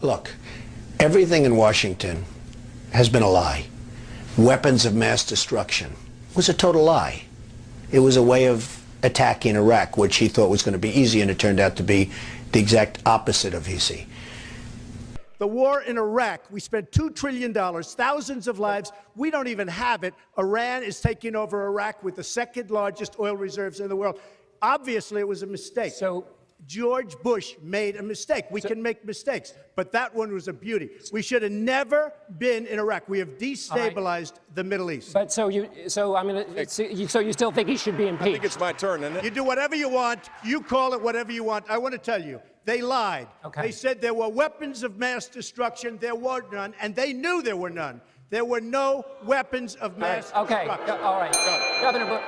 Look, everything in Washington has been a lie. Weapons of mass destruction was a total lie. It was a way of attacking Iraq, which he thought was going to be easy, and it turned out to be the exact opposite of easy. The war in Iraq, we spent $2 trillion, thousands of lives. We don't even have it. Iran is taking over Iraq with the second largest oil reserves in the world. Obviously, it was a mistake. So George Bush made a mistake. We can make mistakes, but that one was a beauty. We should have never been in Iraq. We have destabilized the Middle East. But so you still think he should be impeached? I think it's my turn, isn't it? You do whatever you want. You call it whatever you want. I want to tell you, they lied. Okay. They said there were weapons of mass destruction. There were none, and they knew there were none. There were no weapons of mass destruction. All right. Governor Bush.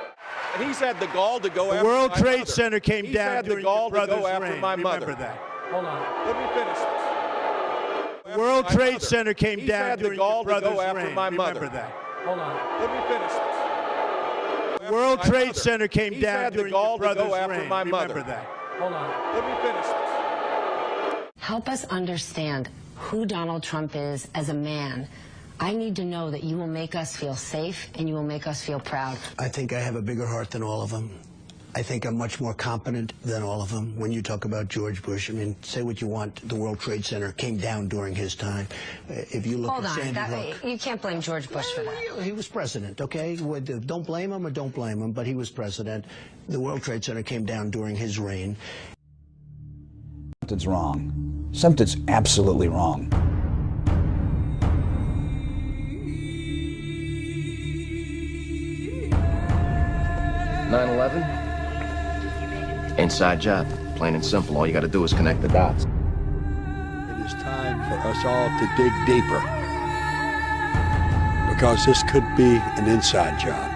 And he's had the gall to go after The World my Trade mother. Center came He's down had the during gall your to brother's go after reign. my mother. Remember that. Hold on. Let me finish this. The World Trade Center came He's down had the during gall your to brother's go after reign. my Remember mother. that. Hold on. Let me finish this. The World My Trade mother. Center came He's down had the during gall your to brother's go after reign. my mother. Remember that. Hold on. Let me finish this. Help us understand who Donald Trump is as a man. I need to know that you will make us feel safe and you will make us feel proud. I think I have a bigger heart than all of them. I think I'm much more competent than all of them. When you talk about George Bush, I mean, say what you want. The World Trade Center came down during his time. If you look Hold at on, Sandy Hook, you can't blame George Bush for that. he was president, okay? Don't blame him or don't blame him, but he was president. The World Trade Center came down during his reign. Something's wrong. Something's absolutely wrong. Inside job, plain and simple. All you got to do is connect the dots. It is time for us all to dig deeper, because this could be an inside job.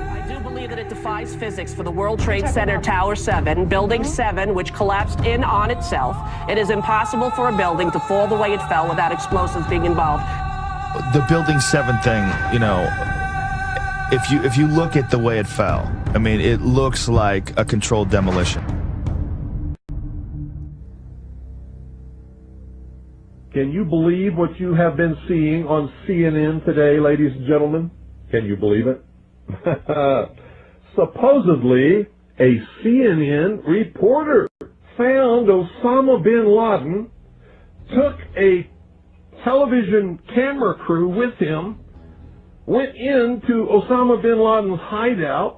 I do believe that it defies physics for the World Trade Center Tower 7, Building 7, which collapsed in on itself. It is impossible for a building to fall the way it fell without explosives being involved. The Building 7 thing, you know, if you look at the way it fell, I mean, it looks like a controlled demolition. Can you believe what you have been seeing on CNN today, ladies and gentlemen? Can you believe it? Supposedly, a CNN reporter found Osama bin Laden, took a television camera crew with him, went into Osama bin Laden's hideout,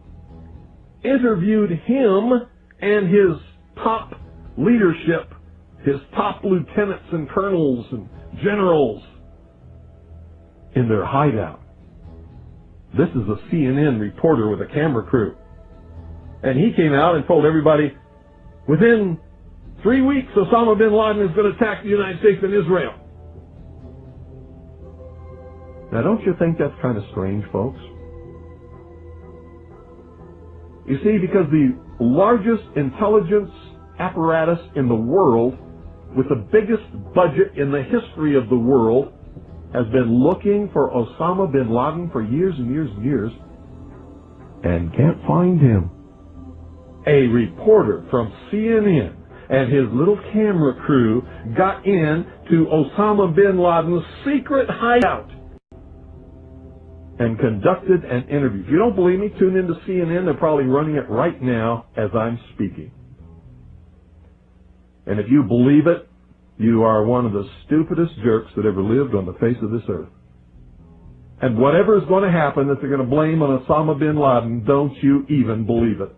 interviewed him and his top leadership, his top lieutenants and colonels and generals in their hideout. This is a CNN reporter with a camera crew. And he came out and told everybody, within 3 weeks, Osama bin Laden is going to attack the United States and Israel. Now, don't you think that's kind of strange, folks? You see, because the largest intelligence apparatus in the world, with the biggest budget in the history of the world, has been looking for Osama bin Laden for years and years and years, and can't find him. A reporter from CNN and his little camera crew got in to Osama bin Laden's secret hideout and conducted an interview. If you don't believe me, tune into CNN. They're probably running it right now as I'm speaking. And if you believe it, you are one of the stupidest jerks that ever lived on the face of this earth. And whatever is going to happen that they're going to blame on Osama bin Laden, don't you even believe it.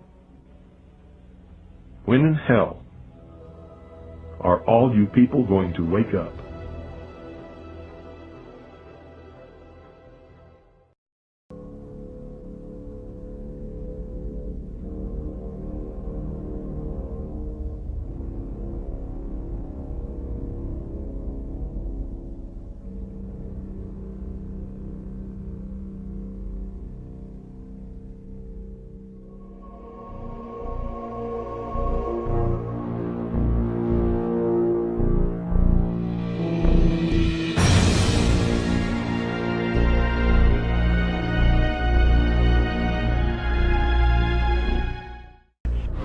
When in hell are all you people going to wake up?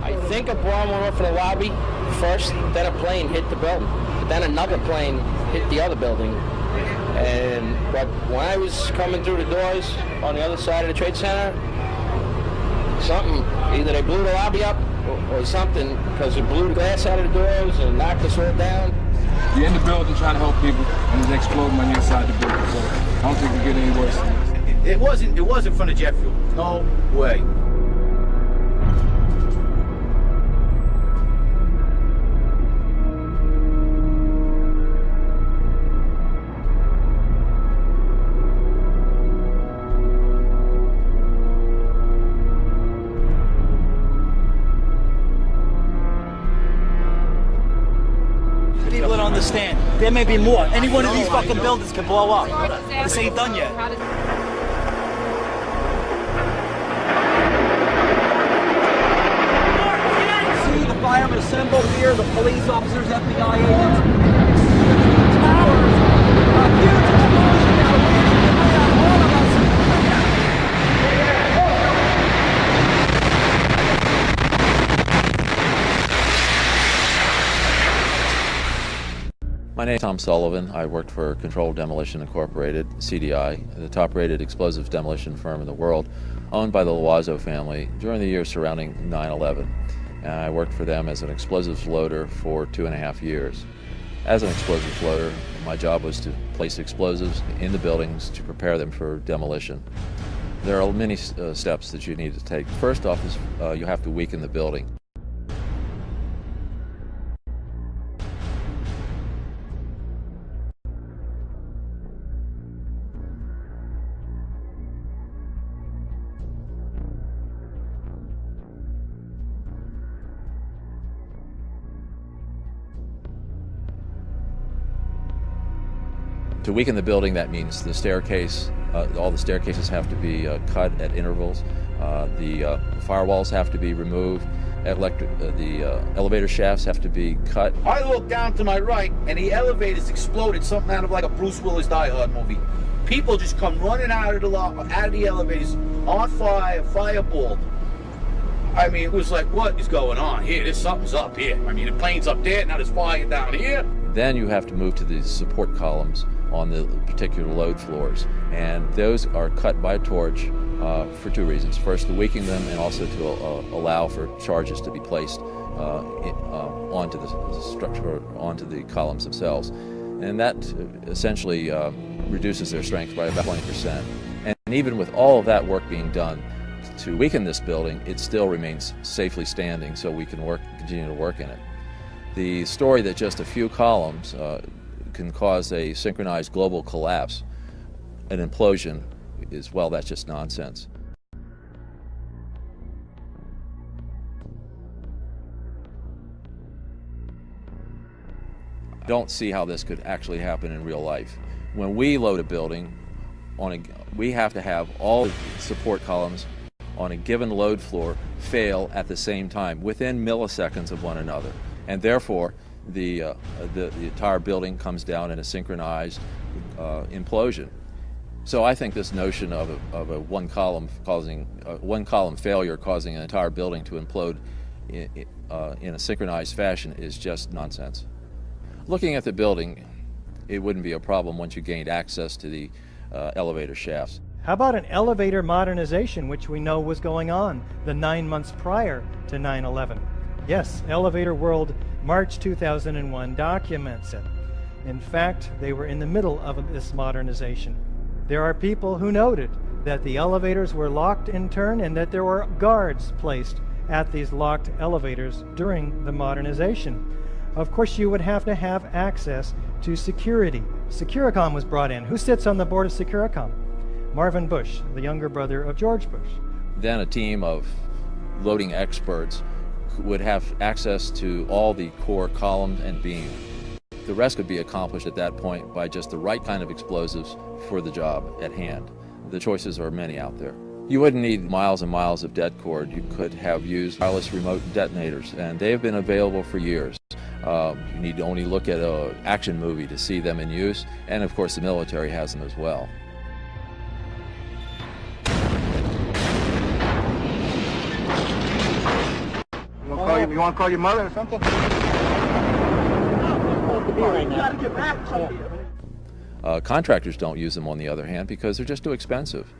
I think a bomb went off in the lobby, first, then a plane hit the building. But then another plane hit the other building. But when I was coming through the doors on the other side of the Trade Center, something, either they blew the lobby up or something, because it blew the glass out of the doors and knocked us all down. You're in the building trying to help people, and it's exploding on the inside the building. So I don't think it get any worse than this. It wasn't from the jet fuel. No way. People don't understand. There may be more. Any one of these fucking buildings can blow up. This ain't done yet. See the firemen assembled here, the police officers, FBI agents. Towers. A huge explosion now. All of us. My name is Tom Sullivan. I worked for Controlled Demolition Incorporated, CDI, the top-rated explosives demolition firm in the world, owned by the Loiseau family during the years surrounding 9/11. And I worked for them as an explosives loader for 2.5 years. As an explosives loader, my job was to place explosives in the buildings to prepare them for demolition. There are many steps that you need to take. First off is you have to weaken the building. To weaken the building, that means the staircase, all the staircases have to be cut at intervals. The firewalls have to be removed. The elevator shafts have to be cut. I look down to my right, and the elevators exploded, something out of like a Bruce Willis Die Hard movie. People just come running out of the elevators, on fire, fireballed. I mean, it was like, what is going on here? There's something's up here. I mean, the plane's up there, now there's fire down here. Then you have to move to the support columns on the particular load floors, and those are cut by torch for two reasons. First, to weaken them, and also to allow for charges to be placed onto the structure, onto the columns themselves. And that essentially reduces their strength by about 20%. And even with all of that work being done to weaken this building, it still remains safely standing, so we can continue to work in it. The story that just a few columns can cause a synchronized global collapse, an implosion, is, well, that's just nonsense. I don't see how this could actually happen in real life. When we load a building, we have to have all the support columns on a given load floor fail at the same time, within milliseconds of one another. And therefore, the entire building comes down in a synchronized implosion. So I think this notion of a one column failure causing an entire building to implode in a synchronized fashion is just nonsense. Looking at the building, it wouldn't be a problem once you gained access to the elevator shafts. How about an elevator modernization, which we know was going on the 9 months prior to 9/11? Yes, Elevator World, March 2001 documents it. In fact, they were in the middle of this modernization. There are people who noted that the elevators were locked in turn and that there were guards placed at these locked elevators during the modernization. Of course, you would have to have access to security. Securicom was brought in. Who sits on the board of Securicom? Marvin Bush, the younger brother of George Bush. Then a team of loading experts would have access to all the core columns and beams. The rest could be accomplished at that point by just the right kind of explosives for the job at hand. The choices are many out there. You wouldn't need miles and miles of det cord. You could have used wireless remote detonators, and they've been available for years. You need to only look at an action movie to see them in use, and of course the military has them as well. You You want to call your mother or something? Contractors don't use them, on the other hand, because they're just too expensive.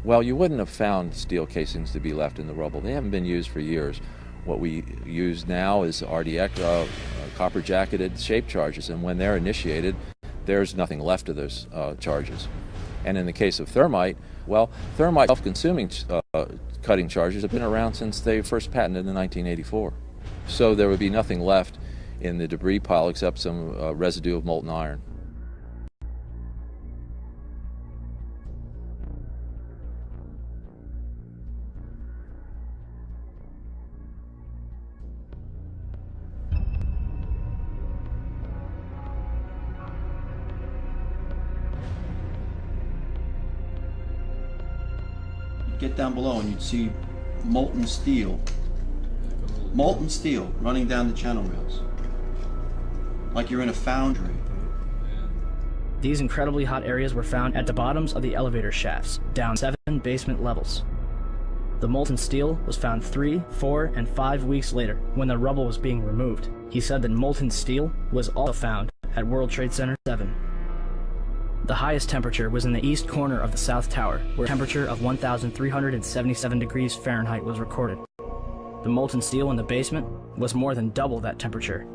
Well, you wouldn't have found steel casings to be left in the rubble. They haven't been used for years. What we use now is RDX, copper-jacketed shape charges, and when they're initiated, there's nothing left of those charges. And in the case of thermite, well, thermite self-consuming cutting charges have been around since they first patented in 1984. So there would be nothing left in the debris pile except some residue of molten iron. Get down below and you'd see molten steel running down the channel rails, like you're in a foundry. These incredibly hot areas were found at the bottoms of the elevator shafts, down 7 basement levels. The molten steel was found 3, 4, and 5 weeks later when the rubble was being removed. He said that molten steel was also found at World Trade Center 7. The highest temperature was in the east corner of the South Tower, where a temperature of 1,377 degrees Fahrenheit was recorded. The molten steel in the basement was more than double that temperature.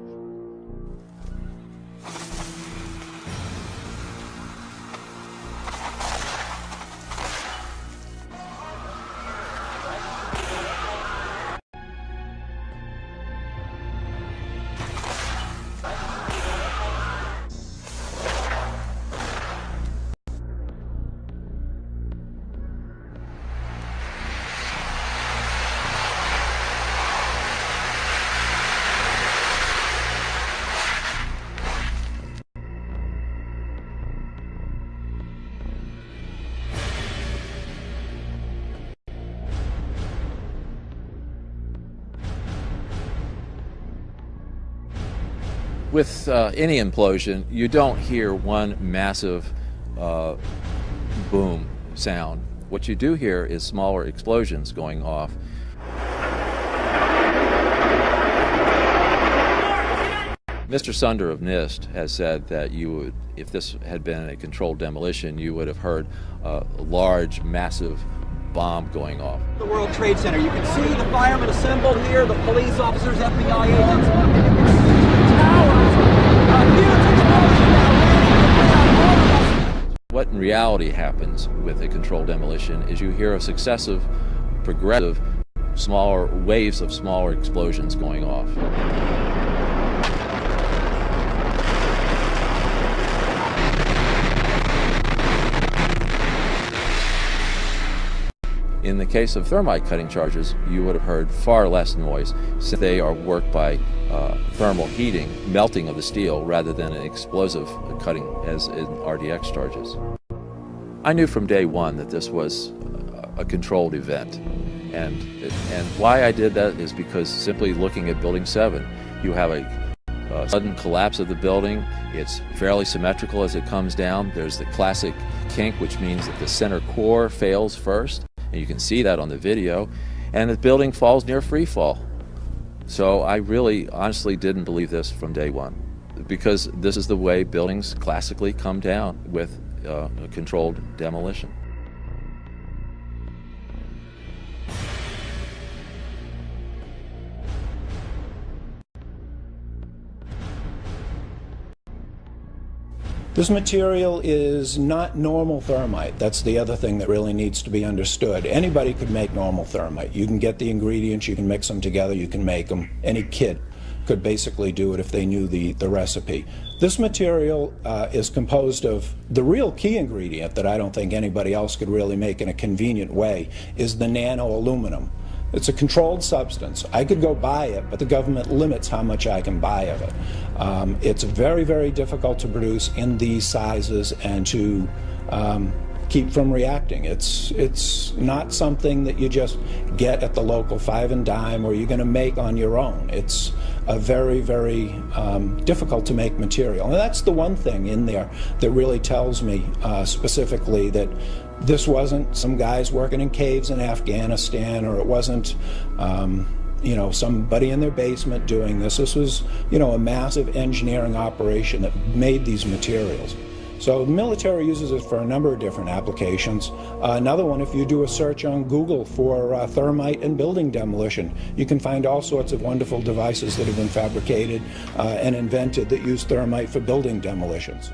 With any implosion, you don't hear one massive boom sound. What you do hear is smaller explosions going off. Mr. Sunder of NIST has said that you would, if this had been a controlled demolition, you would have heard a large, massive bomb going off. The World Trade Center. You can see the firemen assembled here, the police officers, FBI agents. What in reality happens with a controlled demolition is you hear a successive, progressive, smaller waves of smaller explosions going off. In the case of thermite cutting charges, you would have heard far less noise, since they are worked by thermal heating, melting of the steel, rather than an explosive cutting as in RDX charges. I knew from day one that this was a controlled event, and why I did that is because simply looking at Building 7, you have a sudden collapse of the building. It's fairly symmetrical as it comes down. There's the classic kink, which means that the center core fails first. And you can see that on the video, and the building falls near free fall. So I really honestly didn't believe this from day one, because this is the way buildings classically come down with a controlled demolition. This material is not normal thermite. That's the other thing that really needs to be understood. Anybody could make normal thermite. You can get the ingredients, you can mix them together, you can make them. Any kid could basically do it if they knew the recipe. This material is composed of the real key ingredient that I don't think anybody else could really make in a convenient way is the nano aluminum. It's a controlled substance. I could go buy it, but the government limits how much I can buy of it. It's very, very difficult to produce in these sizes and to keep from reacting. It's not something that you just get at the local 5 and dime or you're going to make on your own. It's a very, very difficult to make material. And that's the one thing in there that really tells me specifically that this wasn't some guys working in caves in Afghanistan, or it wasn't somebody in their basement doing this. This was, a massive engineering operation that made these materials. So the military uses it for a number of different applications. Another one, if you do a search on Google for thermite and building demolition, you can find all sorts of wonderful devices that have been fabricated and invented that use thermite for building demolitions.